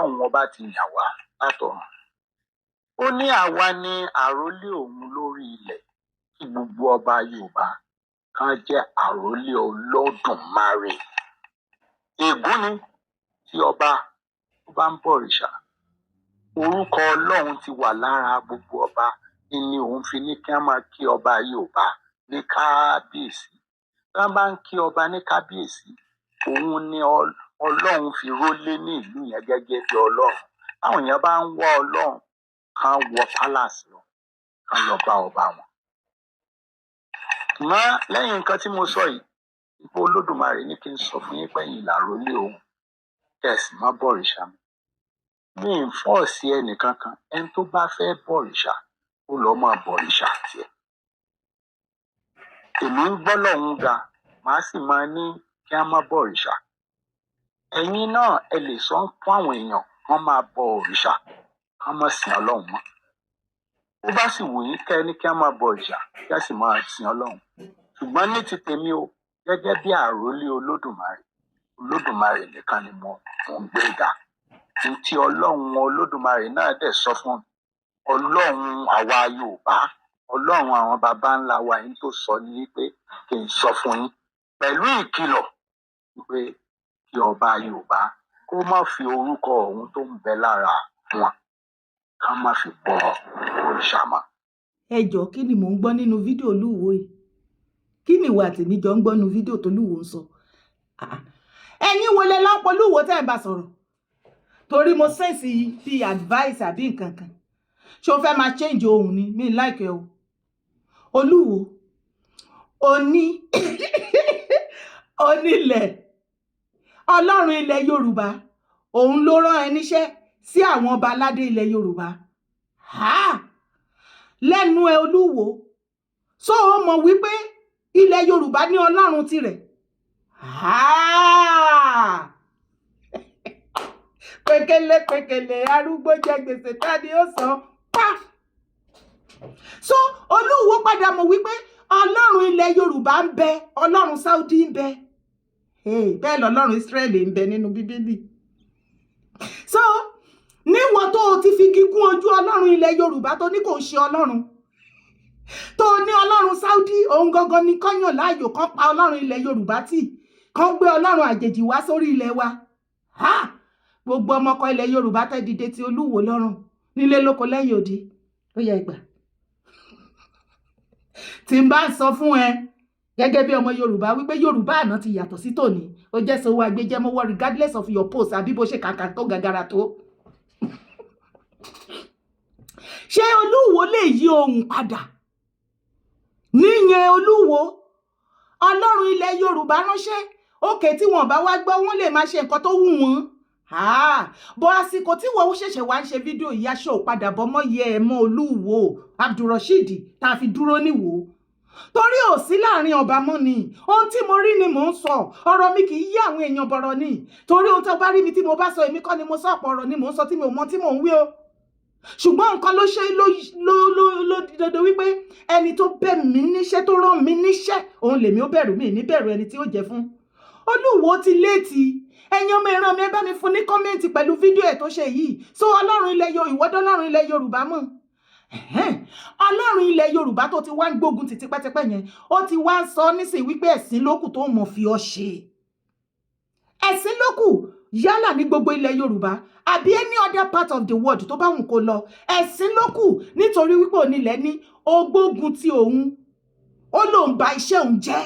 Ọlọ́run ọba ti yàn wá látọ̀run. Ó ní àwa ní àrólé òun lórí ilẹ̀, kí gbogbo ọba Yorùbá kan jẹ́ àrólé Olódùmarè. Ègún ni tí ọba tó bá ń bọ̀rìṣà. Orúkọ Ọlọ́run ti wà lára gbogbo ọba, ni òun fi ní kí wọ́n máa kí ọba Yorùbá ní kábíyèsí. Tí wọ́n bá ń kí ọba ní kábíyèsí, òun ni Ọlọ́run fi rólé ní ìlú yẹn gẹ́gẹ́ bí Ọlọ́run. Àwọn èèyàn bá ń wá Ọlọ́run, kan wọ pálásì lọ, kan lọ bá ọba wọn. Ṣùgbọ́n lẹ́yìn nǹkan tí mo sọ yìí, ipò Olódùmarè ní kí n sọ fún yín pẹ̀yìn làrólé òun, kẹ̀sì má bọ̀rìṣà mi. Mi ń fọ́ sí ẹnìkankan, ẹni tó bá fẹ́ bọ̀rìṣà ó lọ máa bọ̀rìṣà tiẹ̀. Èmi ń gbọ́ lọ́hùn ga, màá sì máa ní kí á má bọ̀rìṣà. Ẹ̀yin náà ẹ lè sọ fún àwọn èèyàn wọ́n máa bọ òrìṣà, wọ́n má sìn Ọlọ́run mọ́. Ó bá sì wù yín kẹ́ ní kí á máa bọ̀rìṣà, kí á sì máa sìn Ọlọ́run. Ṣùgbọ́n ní ti tèmi o, gẹ́gẹ́ bí àrólé Olódùmarè, Olódùmarè nìkan ni mo ń gbé ga. Tí Ọlọ́run Olódùmarè náà dẹ̀ sọ fún mi, Ọlọ́run àwa Yorùbá, Ọlọ́run àwọn baba ńlá wa yín tó sọ ní wípé kí n sọ fún yín pẹ̀lú ìkìlọ̀ wípé kí ọba Yorùbá kó má fi orúkọ òun tó ń bẹ lára wọn ká má fi bọ òrìṣà mọ́. Ẹ jọ̀ọ́, kí ni mò ń gbọ́ nínú fídíò Olúwo yìí? Kí ni ìwà tèmi jọ ń gbọ́ nínú fídíò tó Olúwo ń sọ? Ẹ̀yin wo lẹ lọ́pọ̀ Olúwo tẹ́ ẹ̀ bá sọ̀rọ̀? Torí mo sẹ́ǹsì bí advice àbí nǹkan kan. Ṣé o fẹ́ máa change ohun ni? Mi like o. Olúwo, onílẹ̀, Ọlọ́run ilẹ̀ Yorùbá, òun ló rán ẹ níṣẹ́ sí àwọn ọba aládé ilẹ̀ Yorùbá. Lẹ́nu ẹ Olúwo, so o mọ̀ wípé ilẹ̀ Yorùbá ní Ọlọ́run tirẹ̀. Pẹ̀kẹ̀lẹ̀ arúgbó jẹ gbèsè tàbí ó san pa. So Olúwo padà mọ̀ wípé Ọlọ́run ilẹ̀ Yorùbá ń bẹ, Ọlọ́run Saudi ń bẹ. Bẹ́ẹ̀ lọ́lọ́run Ísírẹ́lì ń bẹ nínú Bíbélì. So níwọ̀n tó o ti fi gígùn ojú Ọlọ́run ilẹ̀ Yorùbá tó ní kò ṣe Ọlọ́run, tó ní Ọlọ́run Saudi, òun gangan ní kọ́yàn láàyò kan pa Ọlọ́run ilẹ̀ Yorùbá tì, kan gbé Ọlọ́run àjèjì wá sórí ilẹ̀ wa. Gbogbo ọmọkọ ilẹ̀ Yorùbá tẹ́ dìde ti Olúwo lọ́rùn nílé lóko lẹ́yìn odi. Ó yẹ ìgbà tí n bá sọ fún ẹ gẹ́gẹ́ bí ọmọ Yorùbá wípé Yorùbá àná ti yàtọ̀ sí tòní, ó jẹ́ sọ wá gbé jẹ́mọ́wọ́ regardless of your post àbí bó ṣe kàkà tó gàgàrà tó. Ṣé Olúwo lè yí ohun padà? Níyẹn Olúwo, Ọlọ́run ilẹ̀ Yorùbá ránṣẹ́, òkè tí wọ́n bá wá gbọ́ wọ́n lè máa ṣe nǹkan tó wù wọ́n. Bọ́ àsìkò tí wọ́n ṣẹ̀ṣẹ̀ wá ń ṣe fídíò yìí, aṣọ òpadà bọ́ mọ́ yẹ ẹ̀ mọ́ Olúwo Abdulrasheed tá a fi dúró níwò. Torí ò sí láàrin ọba mọ́ ni, ohun tí mo rí ni mò ń sọ, ọ̀rọ̀ mi kì í yé àwọn èèyàn bọ̀rọ̀ ni. Torí ohun tó bá rí mi tí mo bá sọ, èmi kọ́ ni mo sọ, ọ̀pọ̀ ọ̀rọ̀ ni mò ń sọ tí mi ò mọ tí mò ń wí o. Ṣùgbọ́n nǹkan ló ṣe ló dandan wípé ẹni tó bẹ̀ mí níṣẹ́, tó rán mi níṣẹ́, òun lèmi ó bẹ̀rù, mi ní bẹ̀rù ẹni tí ó jẹ́ fún. Olúwo ti léètì, ẹ̀yin ọmọ ìran mi ẹ bá mi fún ní kọ́mẹ́ǹtì pẹ̀lú fídíò ẹ̀ tó ṣe yìí. So Ọlọ́run ilẹ̀ Yorùbá, ìwọ́dọ̀ Ọlọ́run ilẹ̀ Yorùbá mọ̀. Ọlọ́run ilẹ̀ Yorùbá tó ti wá ń gbógun ti tipẹ́tipẹ́ yẹn, ó ti wá ń sọ nísìnyí wípé ẹ̀sìn lókù tó mọ̀ fi ọ ṣe. Ẹ̀sìn lókù yálà ní gbogbo ilẹ̀ Yorùbá àbí any other part of the world tó bá wùn kó lọ, ẹ̀sìn lókù, nítorí wípé onílẹ̀ ní ogbógun ti òun, ó lòun ba iṣẹ́ òun jẹ́.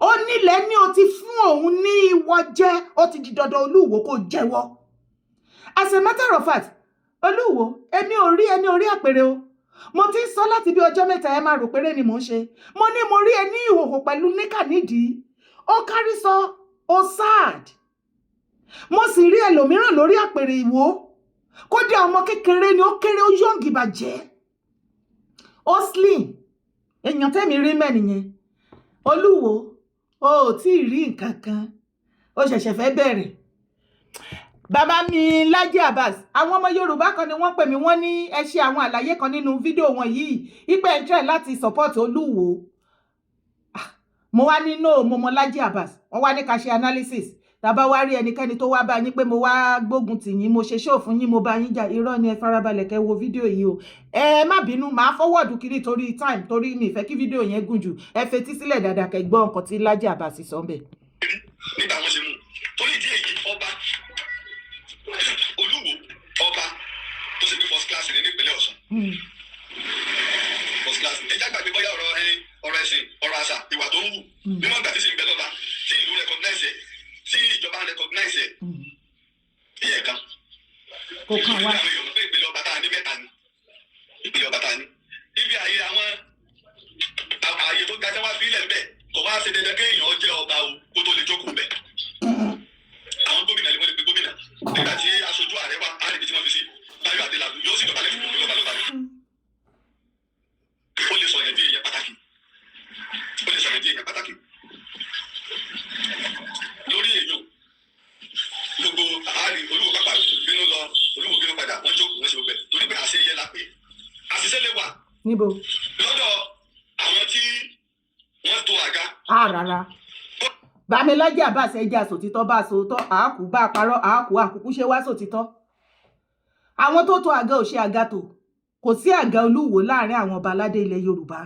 Onílẹ̀ ní o ti fún òun ní ìwọ jẹ́, ó ti di dandan Olúwo kó jẹ́wọ́. As a matter of fact, Olúwo, èmi ò rí ẹni orí àpèrè o. Mo ti ń sọ láti bí ọjọ́ mẹ́ta, ẹ máa rò péré ni mò ń ṣe. Mo ní mo rí ẹni ìhòhò pẹ̀lú níkà nídìí. Ó kárí sọ, ó sad. Mo sì rí ẹlòmíràn lórí àpèrè ìwò. Kódà ọmọ kékeré ni, ó kéré, ó yọ̀ǹgì bàjẹ́. Ó slim. Èèyàn tẹ́mi rí mẹ́nìyẹn. Olúwo, o ò tí ì rí nǹkan kan. Ó ṣẹ̀ṣẹ̀ fẹ́ bẹ̀rẹ̀. Bàbá mi Lájí Abbas, àwọn ọmọ Yorùbá kan ni wọ́n pè mí, wọ́n ní ẹ ṣe àwọn àlàyé kan nínú fídíò wọn yìí, ìpè ń try láti support Olúwo. Mo wá ní no, mo mọ Lájí Abbas, wọ́n wá ní ká ṣe analysis. tàbá wá rí ẹnikẹ́ni tó wá bá yín pé mo wá gbógun tì yín mo ṣe ṣó fún yín mo bá yín jà irọ́ ni ẹ farabalẹ̀ kẹ́ wo fídíò yìí o ẹ má bínú màá fọwọ́dù kiri torí time torí mi ìfẹ́ kí fídíò yẹn gùn jù ẹ fetí sílẹ̀ dáadáa kẹ́ gbọ́ nǹkan tí Laji Abbas sọ ń bẹ̀. nígbà wọn ṣe mú torí ìdí èyí ọba Olúwo ọba tó ṣe pé first class ní nípínlẹ̀ Ọ̀ṣun first class ẹjá gbàgbé bóyá ọ̀rọ̀ ẹ̀sìn ọ̀rọ̀ àṣà ìwà tó ń wù nínú ọgbà tí sì ń bẹ lọ́ba tí ìlú recognize ẹ̀ tí ìjọba recognize ẹ̀ ìyẹn kan. kò kàn wá. àwọn èèyàn pé ìpínlẹ̀ ọba tá a ní mẹ́ta ni ìpínlẹ̀ ọba tá a ní ibi ààyè àwọn ààyè tó ga jẹ́ wá fílẹ̀ bẹ́ẹ̀ kò wá ṣe dandan kéèyàn jẹ́ ọba o kó tó lè jókòó bẹ́ẹ̀. àwọn gómìnà lè wọ́n lè pe gómìnà nígbà tí aṣojú ààrẹ wa á lè fi tí wọ́n fi sí Táyọ̀ Adélabú yóò sì dọ̀bálẹ̀ fún gómìnà lọ́ba ó lè sọ yẹn di èèyàn pàtàkì ó lè sọ yẹn di èèyàn pàtàkì lórí èèyàn gbogbo àárín Olúwo pápá bínú lọ Olúwo bínú padà wọ́n jókòó wọ́n ṣe gbẹ torí pé àṣẹ yẹ la pé àṣìṣe lè wà níbo lọ́dọ̀ àwọn tí wọ́n tó àga. rárá bàmí Laji Abbas ẹja sòtítọ́ bá sòótọ́ àákú bá parọ́ àákú àkùkù ṣe wá sòtítọ́ àwọn tó tó àga ò ṣe àga tó kò sí àga Olúwo láàrin àwọn ọba aládé ilẹ̀ Yorùbá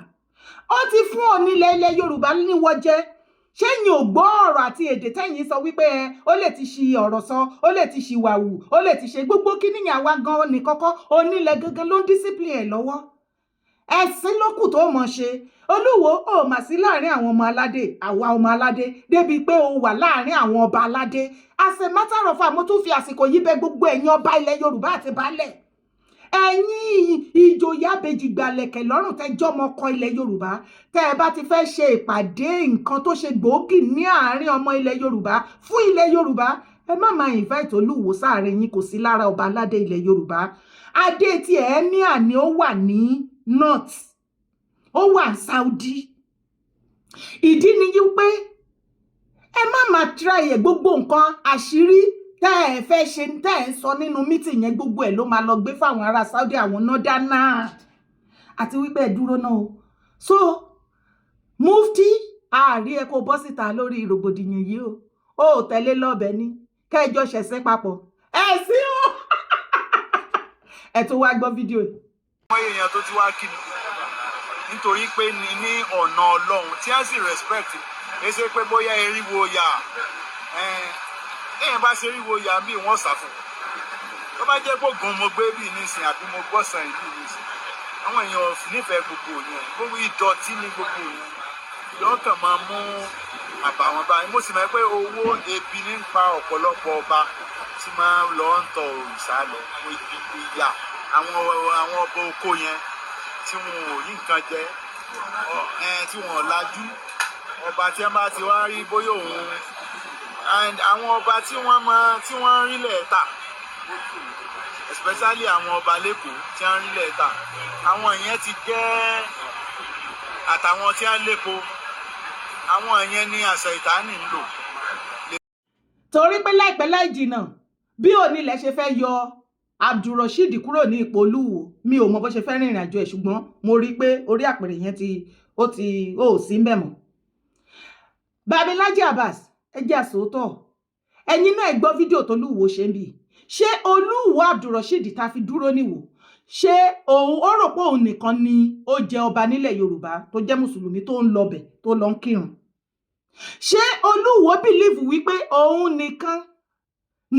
ó ti fún onílẹ̀ ilẹ̀ Yorùbá níwọ̀ jẹ́ ṣéyìn ò gbọ́ ọ̀rọ̀ àti èdè tẹ́yìn sọ wípé ó lè ti ṣi ọ̀rọ̀ sọ ó lè ti ṣi wàwù ó lè ti ṣe gbogbo kíníyàn àwa gan ní kọ́kọ́ onílẹ̀ gangan ló ń discipline ẹ̀ lọ́wọ́ ẹ̀sìn ló kù tó mọ̀ ṣe Olúwo ò mà sí láàrin àwọn ọmọ aládé àwa ọmọ aládé débi pé ó wà láàrin àwọn ọba aládé as a matter of fact mo tún fi àsìkò yìí bẹ̀ gbogbo ẹ̀yin ọba ilẹ̀ Yorùbá àti baálẹ̀ ẹ̀yin ìjòyè abèjì gbàlẹ̀kẹ̀ lọ́rùn tẹ́jọ́ ọmọ ọkọ ilẹ̀ Yorùbá tẹ́ ẹ bá ti fẹ́ ṣe ìpàdé nǹkan tó ṣe gbòógì ní àárín ọmọ ilẹ̀ Yorùbá fún ilẹ̀ Yorùbá ẹ má máa invite Olúwo sáàrin yín kò sí lára ọba aládé ilẹ̀ Yorùbá adé tí ẹ ní àní ó wà ní north ó wà Saudi ìdí ni yí pé ẹ má máa try ẹ gbogbo nǹkan àṣírí tẹ́ ẹ fẹ́ ṣe tẹ́ ẹ sọ nínú mítìn yẹn gbogbo ẹ̀ ló máa lọ gbé fáwọn ará Saudi àwọn nọ́dánà àti wípé ẹ dúró náà o so Mufti àárí ẹ kó bọ́ síta lórí rògbòdìyàn yìí o ó tẹ̀lé lọ́bẹ̀ ní kẹjọ ṣẹ̀ṣẹ̀ papọ̀ ẹ sí o ẹ tó wá gbọ́ fídíò yìí. àwọn èèyàn tó ti wá kí ni nítorí pé ní ọ̀nà Ọlọ́run tí a sì respect ẹ ṣe pé bóyá eriwo yà èèyàn bá ṣe eriwo yà bí wọ́n sá fún tó bá jẹ́ gbógun mo gbé bí nísìn àbí mo gbọ́sàn ìlú nísìn àwọn èèyàn nífẹ̀ẹ́ gbogbo yẹn gbogbo ìdọ̀tí ní gbogbo yẹn ìdọ̀tí kan máa mú àbàwọ́n báyìí mo sì mọ̀ pé owó ebi ní pa ọ̀pọ̀lọpọ̀ ọba tí máa ń lọ ń tọ òrìṣà lọ ìyà àwọn ọba oko yẹn tí wọn ò rí nǹkan jẹ tí wọn ò lajú ọba tí wọn bá ti wá rí bóyá òun and àwọn ọba tí wọ́n rí lẹ́ẹ̀ta especially àwọn ọba lẹ́kọ̀ọ́ tí wọ́n rí lẹ́ẹ̀ta àwọn ìyẹn ti jẹ́ àtàwọn tí wọ́n lépo àwọn ìyẹn ní àṣà ìtàní ń lò. torí pé láìpẹ́ láì jìnnà bí onílẹ̀ ṣe fẹ́ yọ Abdulrasheed kúrò ní ipò Olúwo mi ò mọ bó ṣe fẹ́ rìnrìn àjò ẹ̀ ṣùgbọ́n mo rí pé orí àpèrè yẹn ó sí ń bẹ̀ mọ́. bàbá Laji Abbas ẹ jẹ́ àsòótọ́ ẹ̀yin náà gbọ́ fídíò tó Olúwo ṣe ń bì ṣé Olúwo Abdulrasheed ta fi dúró níwò ṣé òun ó rò pé òun nìkan ni ó jẹ ọba nílẹ̀ Yorùbá tó jẹ́ mùsùlùmí tó ń lọbẹ̀ tó lọ ń kírun ṣé Olúwo bìlíìfù wípé òun nìkan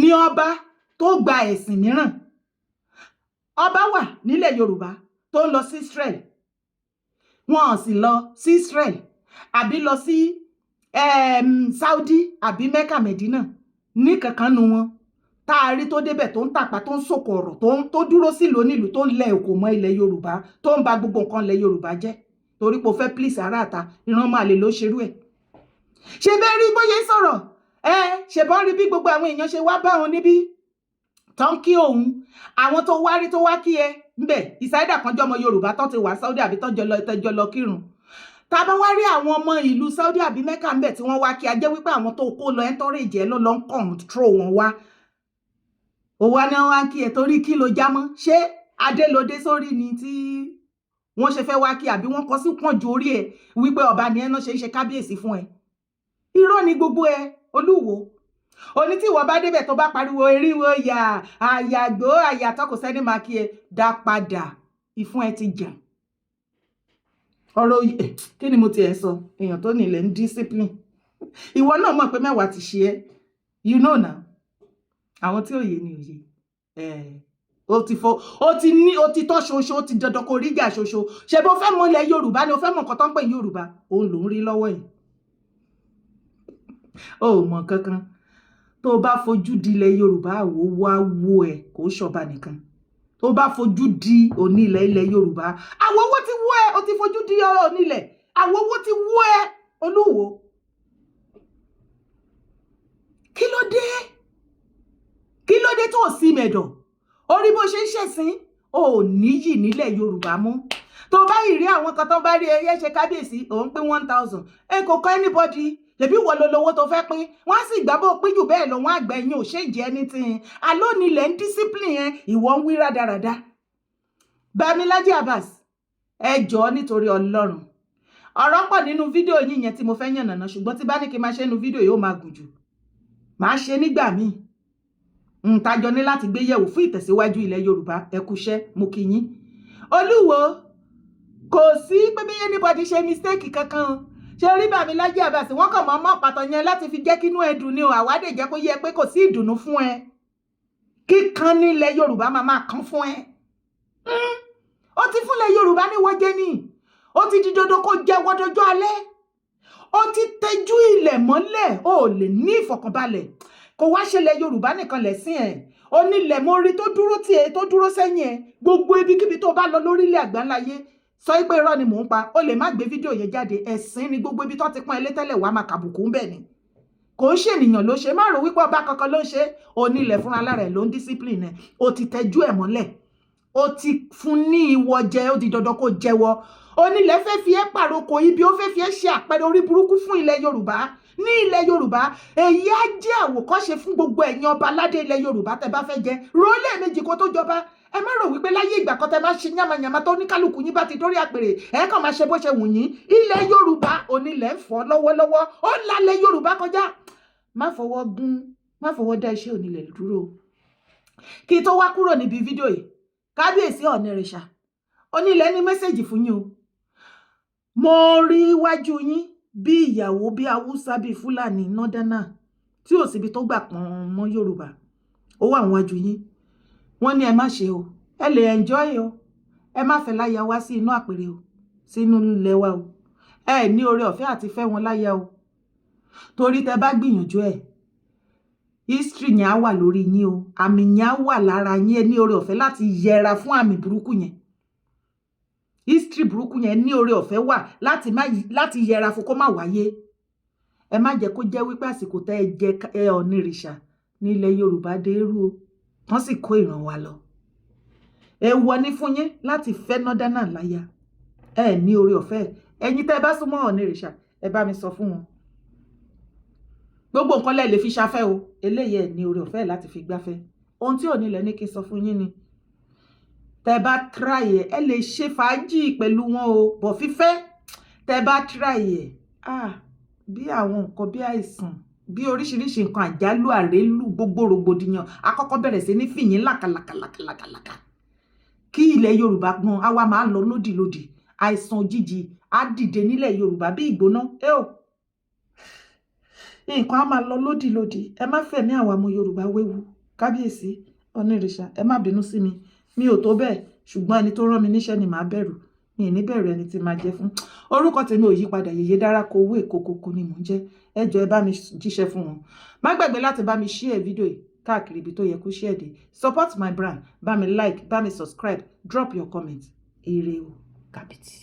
ni ọba tó gba ẹ̀sìn mìíràn ọba wà nílẹ̀ Yorùbá tó ń lọ sí Israel wọn sì lọ sí Israel àbí lọ sí Saudi àbí Mecca Medina ní kankan nu wọn tá a rí tó débẹ̀ tó ń tàpá tó ń sòkò ọ̀rọ̀ tó dúró sílùú onílùú tó ń lẹ òkò mọ́ ilẹ̀ Yorùbá tó ń ba gbogbo nǹkan ilẹ̀ Yorùbá jẹ́ torí pé o fẹ́ pílìsì aráàta ìran máa lè ló ṣerú ẹ̀ ṣe bẹ́ẹ̀ rí bóyá sọ̀rọ̀ ṣe bọ́ rí bí gbogbo àwọn èèyàn ṣe wá bá wọn níbí tó ń kí òun àwọn tó wá rí tó wá kí ẹ ńbẹ ìsáídà kan jọmọ Yorùbá tó ti wà Saudi àbí tọ́jọ́ lọ kírun tá a bá wá rí àwọn ọmọ ìlú Saudi àbí Mecca ńbẹ tí wọ́n wá kí a jẹ́ wípé àwọn tó kó lọ encourage ẹ ló lọ ń control wọn wá òwa ni wọ́n wá kí ẹ torí kí ló já mọ́ ṣé adé ló dé sórí ni tí wọ́n ṣe fẹ́ wá kí àbí wọ́n kọ sí pọ̀jù orí ẹ wípé ọba ni ẹ náà ṣe ń ṣe kábíyèsí fún ẹ irọ́ ni gbogbo ẹ Olúwo Oní tí ìwọ bá débẹ̀ tó bá pariwo eriwo yà àyàgbó àyàtọ̀ kò sẹ́ni máa kí ẹ dá padà ìfún ẹ ti jà. Ọ̀rọ̀ kí ni mo ti ẹ̀ sọ èèyàn tó nílẹ̀ ń discipline. Ìwọ náà mọ̀ pé mẹ́wàá ti ṣe ẹ́, you know now. Àwọn tí òye ni òye. Ó ti tọ́ ṣoṣo, ó ti dandan kó rí ìjà ṣoṣo. Ṣé bó fẹ́ mọ̀ ilẹ̀ Yorùbá ni ó fẹ́ mọ̀ nǹkan tó ń pè Yorùbá, òun ló ń rí lọ́wọ́ yìí. Ó mọ̀ kankan. Tó bá fojú di ilẹ̀ Yorùbá àwo wá wo ẹ̀ kò ṣọba nìkan. Tó bá fojú di onílẹ̀ ilẹ̀ Yorùbá àwọn owó ti wọ́ ẹ, ó ti fojú di onílẹ̀ àwọn owó ti wọ́ ẹ Olúwo. Kí ló dé tó sí mẹ̀dọ̀? Orí bó ṣe ń ṣẹ̀sìn ò níyì nílẹ̀ Yorùbá mú. Tó bá ìrí àwọn kan tó bá rí ẹyẹ ṣe kábíyèsí òun pín 1000 kò kọ́ anybody. Ṣebí wọ lo lówó tó fẹ́ pín wọ́n sì gbàbọ̀ pín jù bẹ́ẹ̀ lọ wọ́n àgbẹ̀ yín ò ṣe jẹ́ anything. Àló nílẹ̀ ń discipline yẹn ìwọ ń wí rádaràda. Bámilájí Abbas ẹ jọ̀ọ́ nítorí Ọlọ́run. Ọ̀rọ̀ pọ̀ nínú fídíò yín yẹn tí mo fẹ́ yànnàná ṣùgbọ́n tí bá ní kí n máa ṣe nínú fídíò yóò máa gùn jù. Màá ṣe nígbà míì. Tájọ ní láti gbé yẹ̀wò fún ìtẹ̀síwájú ilẹ̀ Yorùbá ẹ kúṣẹ́ mo kí yín. Olúwo kò sí pé bí anybody ṣe mistake kankan. Ṣé rí Bámilájí Abbas wọ́n kàn mọ́ pàtó yẹn láti fi jẹ́ kínú ẹ dùn ni o àwádé jẹ́ kó yẹ pé kò sí ìdùnnú fún ẹ. Kíkan nílẹ̀ Yorùbá máa kàn fún ẹ. Ó ti fúnlẹ̀ Yorùbá ní wọ́jẹ́ ni. Ó ti di dandan kó jẹ́ wọ́dọ́jọ́ alẹ́. Ó ti tẹjú ilẹ̀ mọ́lẹ̀ ó lè ní ìfọ̀kànbalẹ̀. Kò wá ṣẹlẹ̀ Yorùbá nìkan lẹ̀sìn ẹ̀. Onílẹ̀ mórí tó dúró tí ẹ tó dúró sẹ́yìn ẹ gbogbo ibikíbi tó bá lọ lórílẹ̀ àgbáńláyé sọ pé irọ́ ni mò ń pa ó lè má gbé fídíò yẹn jáde ẹ̀sìn ni gbogbo ibi tó ti pọ́n ilé tẹ́lẹ̀ wá máa kàbùkù ń bẹ̀ ni. Kò ń ṣènìyàn ló ṣe má rò wípé ọba kankan ló ń ṣe onílẹ̀ fúnra lára ẹ̀ ló ń discipline ẹ̀ ó ti tẹjú ẹ̀ mọ́lẹ̀ ó ti fún ní ìwọ jẹ ó di dandan kó jẹ́wọ́. Onílẹ̀ fẹ́ fi ẹ́ pàrokò ibi ó fẹ́ fi ẹ́ ṣe àpẹẹrẹ orí burúkú fún ilẹ̀ Yorùbá. Ní ilẹ̀ Yorùbá èyí á jẹ́ àwòkọ́ṣe fún gbogbo ẹ̀yin ọba aládé ilẹ̀ Yorùbá tẹ́ bá fẹ́ jẹ rólẹ̀ méjì kó tó jọba. Ẹ má rò wípé láyé ìgbà kan tẹ́ bá ṣe yàmàyàmà tó ní kálukú yín bá ti dórí àpèrè ẹ kàn máa ṣe bó ṣe wù yín. Ilẹ̀ Yorùbá onílẹ̀ ń fọ́ lọ́wọ́lọ́wọ́ ó lálẹ̀ Yorùbá kọjá. Má fọwọ́ dá iṣẹ́ onílẹ̀ dúró. Kí tó wá kúrò níbi fídíò yìí kábíyèsí Ọ̀nìrìṣà onílẹ̀ ní mẹ́sẹ̀jì fún yín o. Mo rí iwájú yín bí ìyàwó bí Haúsá bí Fúlàní nọ́dánà tí ò síbi tó gbà pọ́n mọ́ Yorùbá ó wà wájú yín. Wọ́n ní ẹ má ṣe o ẹ lè enjoy o ẹ má fẹ́ láya wá sí inú àpèrè o sínú ilẹ̀ wa o ẹ ní oore ọ̀fẹ́ àti fẹ́ wọn láya o torí tẹ bá gbìyànjú ẹ history yẹn á wà lórí yín o àmì yẹn á wà lára yín ẹ ní oore ọ̀fẹ́ láti yẹra fún àmì burúkú yẹn. History burúkú yẹn ní oore ọ̀fẹ́ wà láti yẹra fún kó má wáyé. Ẹ má jẹ́ kó jẹ́ wípé àsìkò tẹ́ ẹ jẹ Ọ̀nìrìṣà ní ilẹ̀ Yorùbá dérú o wọ́n sì kó ìran wa lọ. Ẹ wọ ní fún yín láti fẹ́ nọ́dánà láya ẹ ní oore ọ̀fẹ́ ẹ̀yin tẹ́ ẹ bá súnmọ́ Ọ̀nìrìṣà ẹ bá mi sọ fún wọn. Gbogbo nǹkan lẹ lè fi ṣafẹ́ o eléyìí ẹ ní oore ọ̀fẹ́ láti fi gbáfẹ́. Ohun tí onílẹ̀ ní kí n sọ fún yín ni tẹ́ bá try ẹ lè ṣe fàájì pẹ̀lú wọn o bọ̀ fífẹ́ tẹ́ bá try bí àwọn nǹkan bí àìsàn bí oríṣiríṣi nǹkan àjálù àrélù gbogbo rògbòdìyàn àkọ́kọ́ bẹ̀rẹ̀ sí ní fìyín làkàlàkàlàkàlàkà kí ilẹ̀ Yorùbá gan àwa máa lọ lódìlódì àìsàn òjijì á dìde nílẹ̀ Yorùbá bí ìgbóná nǹkan á máa lọ lódìlódì ẹ má fẹ̀mí àwa ọmọ Yorùbá wéwu kábíyèsí Ọ̀nìrìṣà ẹ má bínú sí mi ò tó bẹ́ẹ̀ ṣùgbọ́n ẹni tó rán mi níṣẹ́ ni màá bẹ̀rù mi ní bẹ̀rù ẹni tí máa jẹ́ fún. Orúkọ tèmi ò yí padà Yèyé Dárákọ owó èkó koko ni mò ń jẹ́ ẹ jọ̀ọ́ ẹ bá mi jíṣẹ́ fún wọn. Má gbàgbé láti bá mi share fídíò yìí káàkiri ibi tó yẹ kó share dé support my brand bá mi like bá mi subscribe drop your comment ire o kàbìtì.